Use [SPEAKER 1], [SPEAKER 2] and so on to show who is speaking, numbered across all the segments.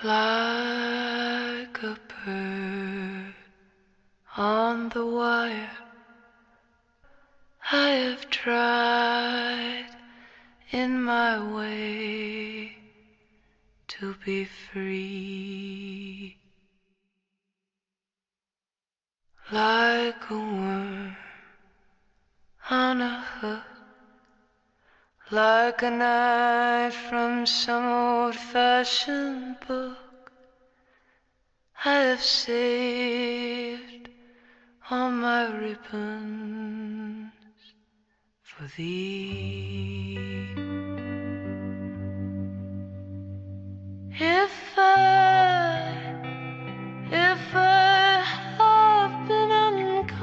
[SPEAKER 1] Like a bird on the wire, I have tried in my way to be free. Like a worm on a hook, like a knife from some old-fashioned book, I have saved all my ribbons for thee. If I have been unkind,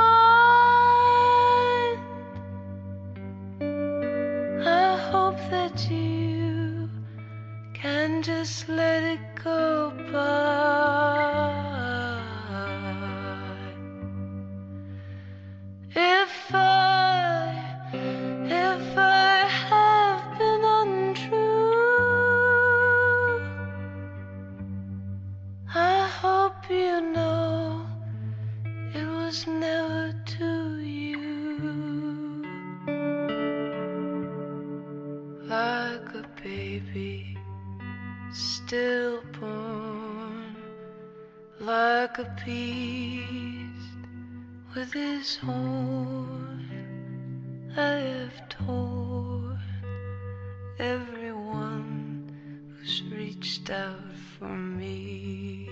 [SPEAKER 1] I hope that you can just let it go by. If I have been untrue, I hope you know it was never to you. Like a baby stillborn, like a beast with his horn, I have torn everyone who's reached out for me.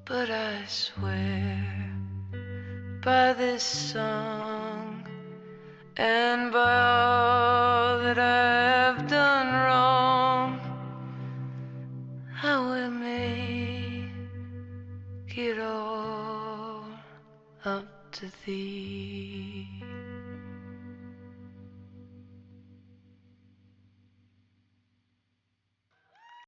[SPEAKER 1] But I swear by this song and by all that I have done wrong, I will make it all up to thee.